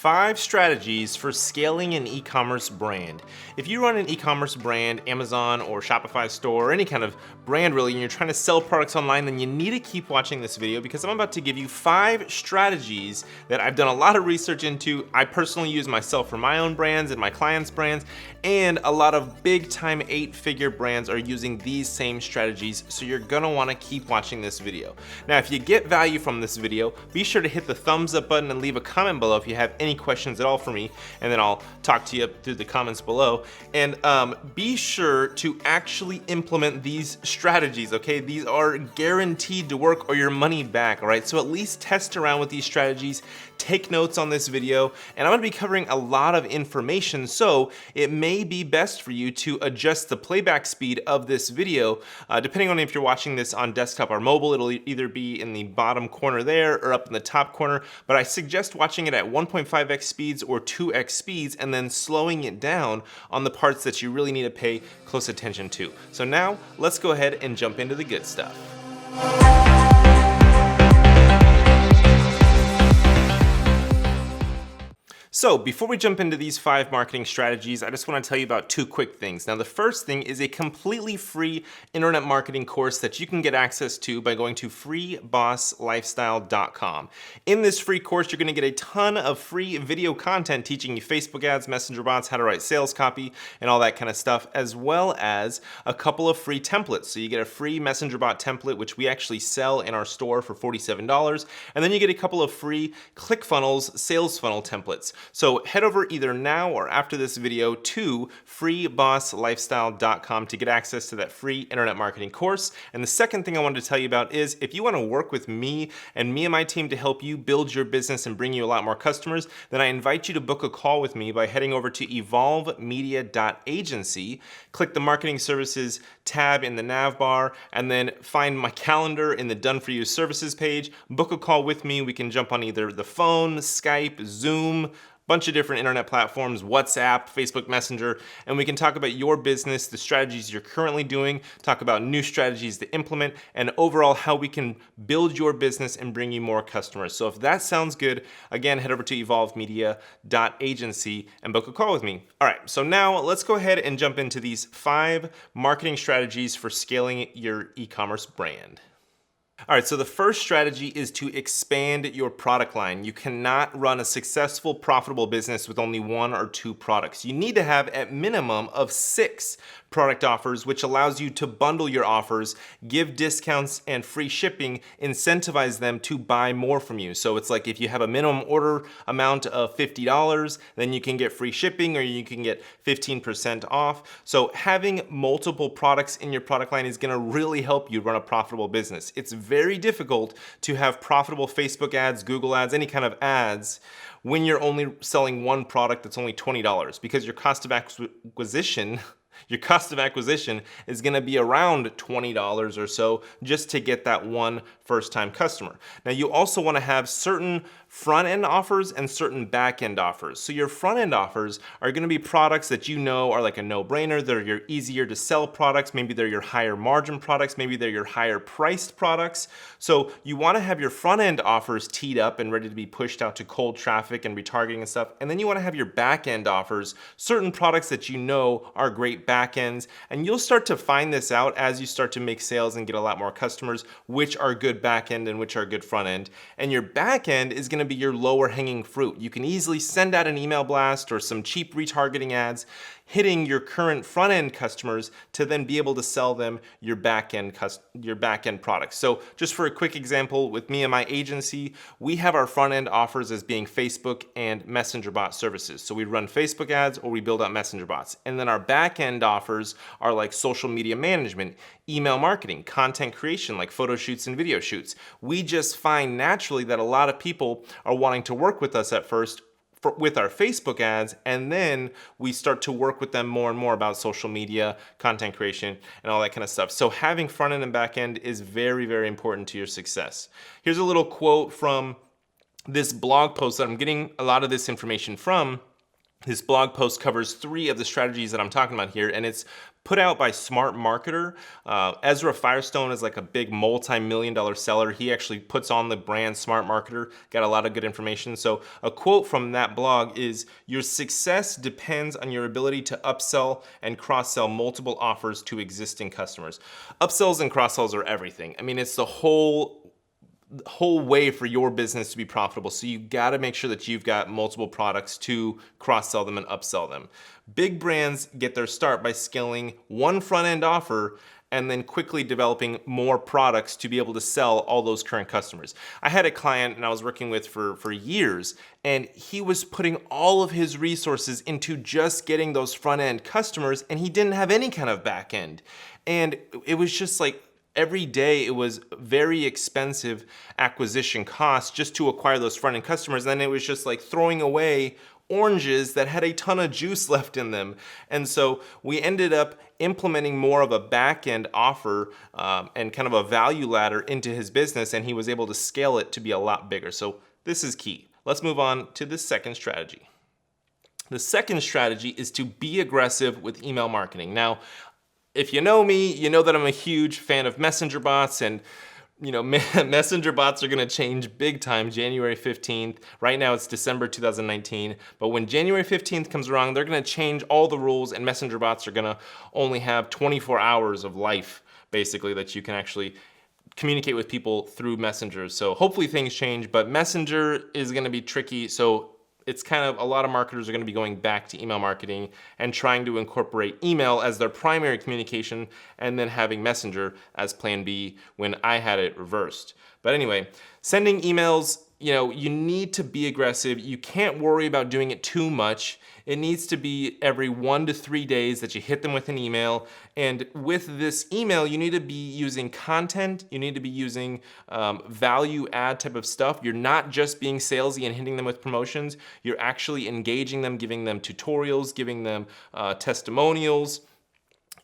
5 strategies for scaling an e-commerce brand. If you run an e-commerce brand, Amazon or Shopify store, or any kind of brand really, and you're trying to sell products online, then you need to keep watching this video because I'm about to give you 5 strategies that I've done a lot of research into. I personally use myself for my own brands and my clients' brands, and a lot of big time 8-figure brands are using these same strategies, so you're gonna wanna keep watching this video. Now, if you get value from this video, be sure to hit the thumbs up button and leave a comment below if you have any questions at all for me, and then I'll talk to you through the comments below. And be sure to actually implement these strategies, okay? These are guaranteed to work or your money back, all right? So at least test around with these strategies, take notes on this video, and I'm gonna be covering a lot of information, so it may be best for you to adjust the playback speed of this video. Depending on if you're watching this on desktop or mobile, it'll either be in the bottom corner there or up in the top corner, but I suggest watching it at 1.5x speeds or 2x speeds and then slowing it down on the parts that you really need to pay close attention to. So now let's go ahead and jump into the good stuff. So before we jump into these 5 marketing strategies, I just want to tell you about 2 quick things. Now, the first thing is a completely free internet marketing course that you can get access to by going to freebosslifestyle.com. In this free course, you're going to get a ton of free video content teaching you Facebook ads, messenger bots, how to write sales copy, and all that kind of stuff, as well as a couple of free templates. So you get a free messenger bot template, which we actually sell in our store for $47, and then you get a couple of free ClickFunnels sales funnel templates. So head over either now or after this video to freebosslifestyle.com to get access to that free internet marketing course. And the second thing I wanted to tell you about is if you want to work with me and my team to help you build your business and bring you a lot more customers, then I invite you to book a call with me by heading over to evolvemedia.agency, click the marketing services tab in the nav bar, and then find my calendar in the done for you services page. Book a call with me. We can jump on either the phone, Skype, Zoom, bunch of different internet platforms, WhatsApp, Facebook Messenger, and we can talk about your business, the strategies you're currently doing, talk about new strategies to implement, and overall how we can build your business and bring you more customers. So if that sounds good, again, head over to evolvemedia.agency and book a call with me. All right, so now let's go ahead and jump into these 5 marketing strategies for scaling your e-commerce brand. All right, so the first strategy is to expand your product line. You cannot run a successful, profitable business with only 1 or 2 products. You need to have at minimum of 6 product offers, which allows you to bundle your offers, give discounts and free shipping, incentivize them to buy more from you. So it's like if you have a minimum order amount of $50, then you can get free shipping or you can get 15% off. So having multiple products in your product line is gonna really help you run a profitable business. It's very difficult to have profitable Facebook ads, Google ads, any kind of ads when you're only selling 1 product that's only $20 because your cost of acquisition is gonna be around $20 or so just to get that one first-time customer. Now, you also wanna have certain front-end offers and certain back-end offers. So your front-end offers are gonna be products that you know are like a no-brainer. They're your easier to sell products. Maybe they're your higher margin products. Maybe they're your higher priced products. So you wanna have your front-end offers teed up and ready to be pushed out to cold traffic and retargeting and stuff. And then you wanna have your back-end offers, certain products that you know are great back-ends. And you'll start to find this out as you start to make sales and get a lot more customers, which are good back-end and which are good front-end. And your back-end is gonna be your lower hanging fruit. You can easily send out an email blast or some cheap retargeting ads hitting your current front-end customers to then be able to sell them your back-end products. So just for a quick example, with me and my agency, we have our front-end offers as being Facebook and messenger bot services. So we run Facebook ads or we build out messenger bots. And then our back-end offers are like social media management, email marketing, content creation like photo shoots and video shoots. We just find naturally that a lot of people are wanting to work with us at first with our Facebook ads, and then we start to work with them more and more about social media, content creation, and all that kind of stuff. So having front end and back end is very, very important to your success. Here's a little quote from this blog post that I'm getting a lot of this information from. This blog post covers 3 of the strategies that I'm talking about here, and it's put out by Smart Marketer. Ezra Firestone is like a big multi-million-dollar seller. He actually puts on the brand Smart Marketer, got a lot of good information. So a quote from that blog is, "Your success depends on your ability to upsell and cross-sell multiple offers to existing customers." Upsells and cross-sells are everything. I mean, it's the whole way for your business to be profitable. So you got to make sure that you've got multiple products to cross-sell them and upsell them. Big brands get their start by scaling one front-end offer and then quickly developing more products to be able to sell all those current customers. I had a client and I was working with for years, and he was putting all of his resources into just getting those front-end customers, and he didn't have any kind of back end. And it was just like, every day it was very expensive acquisition costs just to acquire those front-end customers. And then it was just like throwing away oranges that had a ton of juice left in them. And so we ended up implementing more of a back-end offer and kind of a value ladder into his business, and he was able to scale it to be a lot bigger. So this is key. Let's move on to the second strategy. The second strategy is to be aggressive with email marketing. Now, if you know me, you know that I'm a huge fan of messenger bots, and messenger bots are gonna change big time January 15th. Right now it's December 2019, but when January 15th comes around, they're gonna change all the rules, and messenger bots are gonna only have 24 hours of life, basically, that you can actually communicate with people through messengers. So hopefully things change, but messenger is gonna be tricky. So it's kind of, a lot of marketers are gonna be going back to email marketing and trying to incorporate email as their primary communication and then having messenger as plan B, when I had it reversed. But anyway, sending emails, you need to be aggressive. You can't worry about doing it too much. It needs to be every 1 to 3 days that you hit them with an email. And with this email, you need to be using content. You need to be using value add type of stuff. You're not just being salesy and hitting them with promotions. You're actually engaging them, giving them tutorials, giving them testimonials.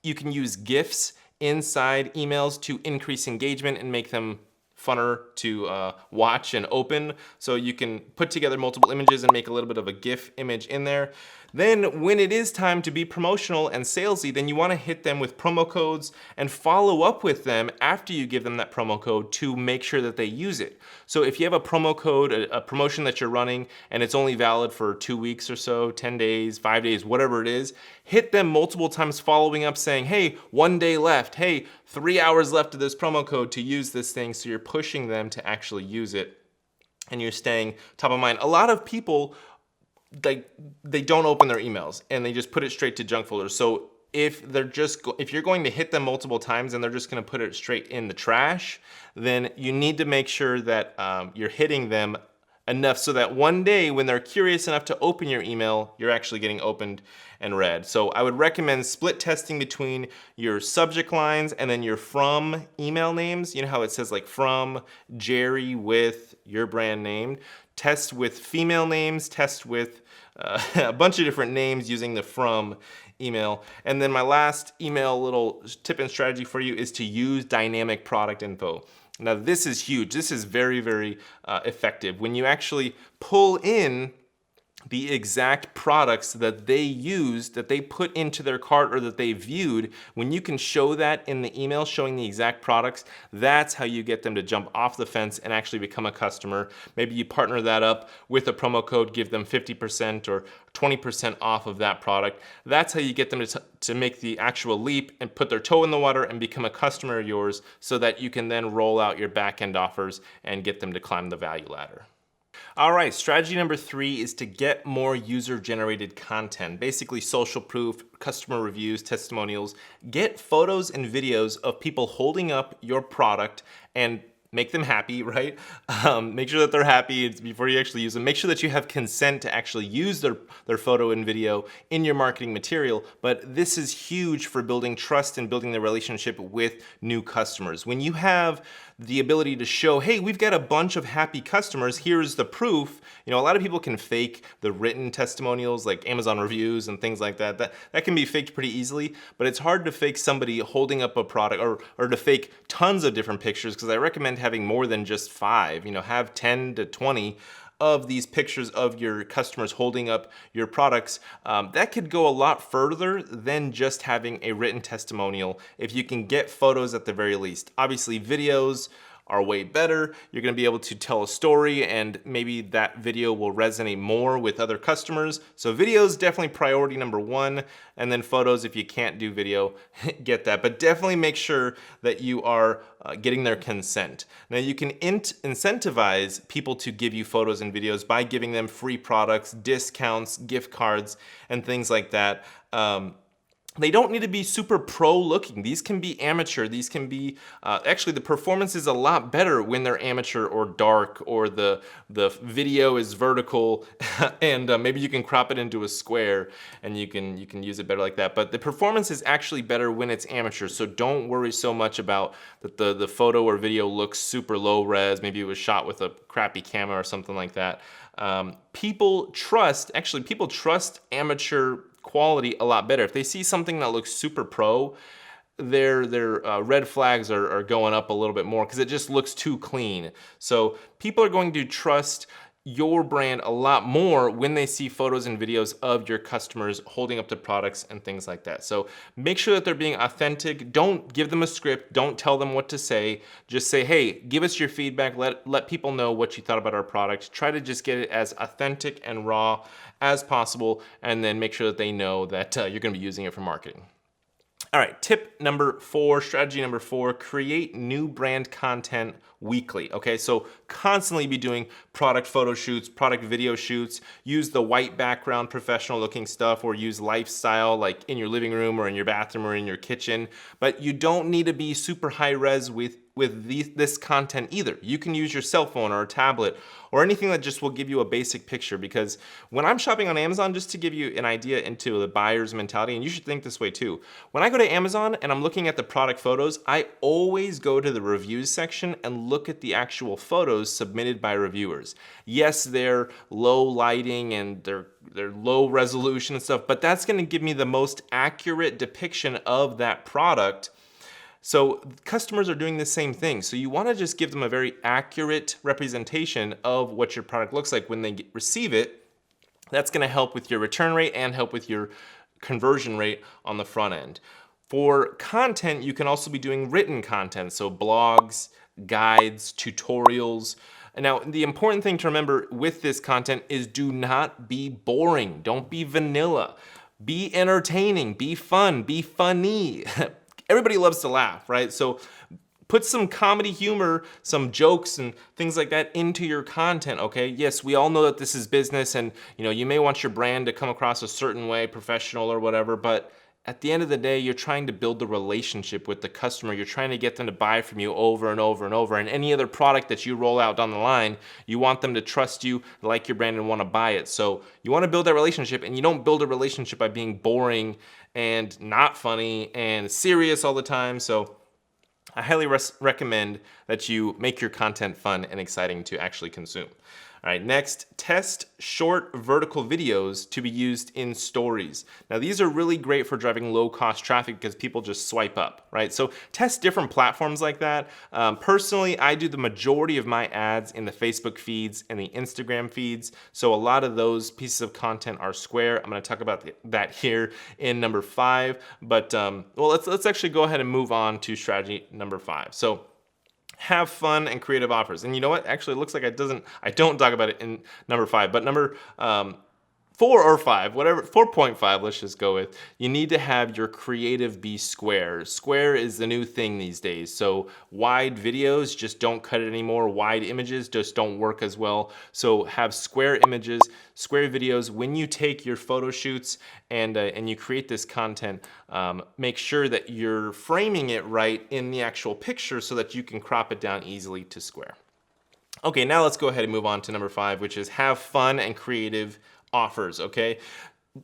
You can use GIFs inside emails to increase engagement and make them funner to watch and open. So you can put together multiple images and make a little bit of a GIF image in there. Then when it is time to be promotional and salesy, then you want to hit them with promo codes and follow up with them after you give them that promo code to make sure that they use it. So if you have a promo code, a promotion that you're running, and it's only valid for 2 weeks or so, 10 days, 5 days, whatever it is, hit them multiple times following up saying, hey, 1 day left, hey, 3 hours left of this promo code to use this thing. So you're pushing them to actually use it, and you're staying top of mind. A lot of people, they don't open their emails and they just put it straight to junk folders. So if you're going to hit them multiple times and they're just going to put it straight in the trash, then you need to make sure that you're hitting them enough so that one day when they're curious enough to open your email, you're actually getting opened and read. So I would recommend split testing between your subject lines and then your from email names. You know how it says like from Jerry with your brand name. Test with female names, test with a bunch of different names using the from email. And then my last email little tip and strategy for you is to use dynamic product info. Now this is huge. This is very, very effective. When you actually pull in the exact products that they used, that they put into their cart or that they viewed, when you can show that in the email, showing the exact products, that's how you get them to jump off the fence and actually become a customer. Maybe you partner that up with a promo code, give them 50% or 20% off of that product. That's how you get them to make the actual leap and put their toe in the water and become a customer of yours, so that you can then roll out your back-end offers and get them to climb the value ladder. All right, strategy number 3 is to get more user-generated content, basically social proof, customer reviews, testimonials. Get photos and videos of people holding up your product and make them happy, right? Make sure that they're happy before you actually use them. Make sure that you have consent to actually use their photo and video in your marketing material. But this is huge for building trust and building the relationship with new customers. When you have the ability to show, hey, we've got a bunch of happy customers, here's the proof. A lot of people can fake the written testimonials like Amazon reviews and things like that. That can be faked pretty easily, but it's hard to fake somebody holding up a product or to fake tons of different pictures, because I recommend having more than just 5, have 10 to 20 of these pictures of your customers holding up your products, that could go a lot further than just having a written testimonial if you can get photos at the very least. Obviously, videos are way better. You're gonna be able to tell a story, and maybe that video will resonate more with other customers. So video is definitely priority number one, and then photos, if you can't do video, get that. But definitely make sure that you are getting their consent. Now you can incentivize people to give you photos and videos by giving them free products, discounts, gift cards, and things like that. They don't need to be super pro looking. These can be amateur. These can be, actually the performance is a lot better when they're amateur or dark, or the video is vertical and maybe you can crop it into a square and you can use it better like that. But the performance is actually better when it's amateur. So don't worry so much about that the photo or video looks super low res. Maybe it was shot with a crappy camera or something like that. People trust amateur quality a lot better. If they see something that looks super pro, their red flags are going up a little bit more because it just looks too clean. So people are going to trust your brand a lot more when they see photos and videos of your customers holding up the products and things like that. So make sure that they're being authentic. Don't give them a script. Don't tell them what to say. Just say, hey, give us your feedback. Let people know what you thought about our product. Try to just get it as authentic and raw as possible, and then make sure that they know that you're gonna be using it for marketing. All right, tip number 4, strategy number 4, create new brand content weekly. Okay, so constantly be doing product photo shoots, product video shoots, use the white background professional looking stuff, or use lifestyle like in your living room or in your bathroom or in your kitchen. But you don't need to be super high res with this content either. You can use your cell phone or a tablet or anything that just will give you a basic picture, because when I'm shopping on Amazon, just to give you an idea into the buyer's mentality, and you should think this way too, when I go to Amazon and I'm looking at the product photos, I always go to the reviews section and look at the actual photos submitted by reviewers. Yes, they're low lighting and they're low resolution and stuff, but that's gonna give me the most accurate depiction of that product. So customers are doing the same thing. So you want to just give them a very accurate representation of what your product looks like when they receive it. That's going to help with your return rate and help with your conversion rate on the front end. For content, you can also be doing written content. So blogs, guides, tutorials. Now, the important thing to remember with this content is do not be boring. Don't be vanilla. Be entertaining, be fun, be funny. Everybody loves to laugh, right? So put some comedy humor, some jokes and things like that into your content, okay? Yes, we all know that this is business, and you may want your brand to come across a certain way, professional or whatever, but at the end of the day, you're trying to build the relationship with the customer. You're trying to get them to buy from you over and over and over. And any other product that you roll out down the line, you want them to trust you, like your brand, and want to buy it. So you want to build that relationship, and you don't build a relationship by being boring and not funny and serious all the time. So I highly recommend that you make your content fun and exciting to actually consume. All right, next, test short vertical videos to be used in stories. Now, these are really great for driving low-cost traffic because people just swipe up, right? So test different platforms like that. Personally, I do the majority of my ads in the Facebook feeds and the Instagram feeds. So a lot of those pieces of content are square. I'm gonna talk about that here in number 5. But well, let's actually go ahead and move on to strategy number 5. So have fun and creative offers. And you know what? Actually, it looks like I don't talk about it in number 5, but number 4 or 5, whatever, 4.5, let's just go with. You need to have your creative be square. Square is the new thing these days. So wide videos just don't cut it anymore. Wide images just don't work as well. So have square images, square videos. When you take your photo shoots and you create this content, make sure that you're framing it right in the actual picture so that you can crop it down easily to square. Okay, now let's go ahead and move on to number 5, which is have fun and creative offers, okay?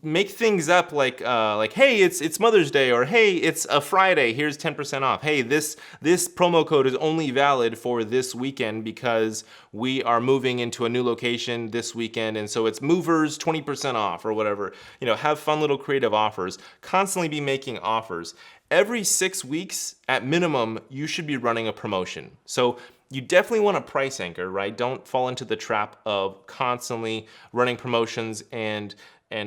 Make things up like hey, it's Mother's Day, or hey, it's a Friday, here's 10% off. Hey, this promo code is only valid for this weekend because we are moving into a new location this weekend, and so it's movers 20% off or whatever. Have fun little creative offers. Constantly be making offers. Every 6 weeks, at minimum, you should be running a promotion. So you definitely want to price anchor, right? Don't fall into the trap of constantly running promotions and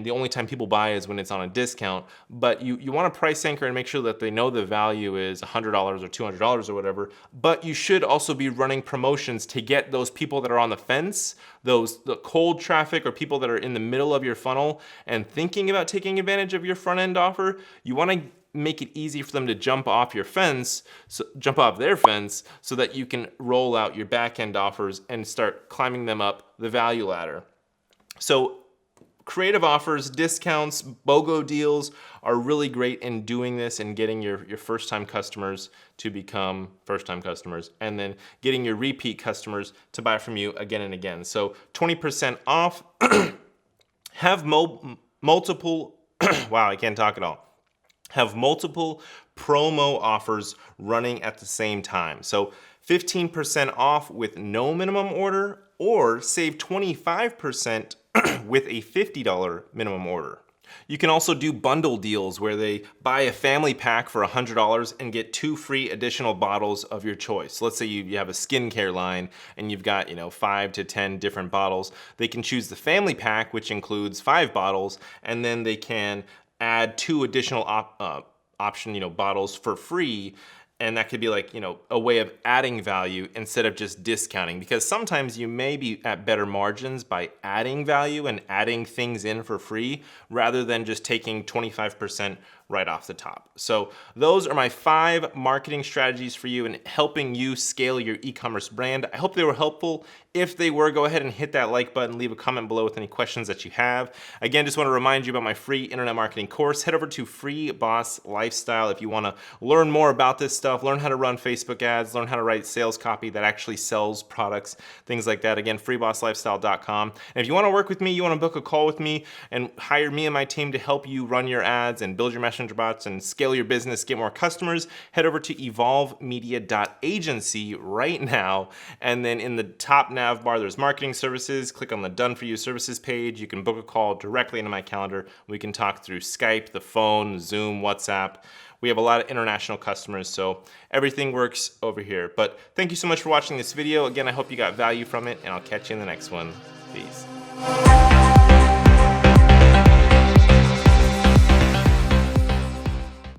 the only time people buy is when it's on a discount. But you want to price anchor and make sure that they know the value is $100 or $200 or whatever. But you should also be running promotions to get those people that are on the fence, the cold traffic or people that are in the middle of your funnel and thinking about taking advantage of your front end offer. You want to make it easy for them to jump off their fence so that you can roll out your back end offers and start climbing them up the value ladder. So creative offers, discounts, BOGO deals are really great in doing this and getting your first-time customers to become first-time customers, and then getting your repeat customers to buy from you again and again. So 20% off, have multiple, wow, I can't talk at all. Have multiple promo offers running at the same time. So 15% off with no minimum order, or save 25% with a $50 minimum order. You can also do bundle deals where they buy a family pack for $100 and get 2 free additional bottles of your choice. Let's say you have a skincare line and you've got 5 to 10 different bottles. They can choose the family pack, which includes 5 bottles, and then they can add 2 additional option bottles for free. And that could be like, a way of adding value instead of just discounting, because sometimes you may be at better margins by adding value and adding things in for free rather than just taking 25% right off the top. So those are my 5 marketing strategies for you in helping you scale your e-commerce brand. I hope they were helpful. If they were, go ahead and hit that like button, leave a comment below with any questions that you have. Again, just want to remind you about my free internet marketing course. Head over to Free Boss Lifestyle if you want to learn more about this stuff, learn how to run Facebook ads, learn how to write sales copy that actually sells products, things like that. Again, freebosslifestyle.com. And if you want to work with me, you want to book a call with me and hire me and my team to help you run your ads and build your messenger bots and scale your business, get more customers, head over to evolvemedia.agency right now. And then in the top nav bar, there's marketing services. Click on the Done For You services page. You can book a call directly into my calendar. We can talk through Skype, the phone, Zoom, WhatsApp. We have a lot of international customers, so everything works over here. But thank you so much for watching this video. Again, I hope you got value from it, and I'll catch you in the next one. Peace.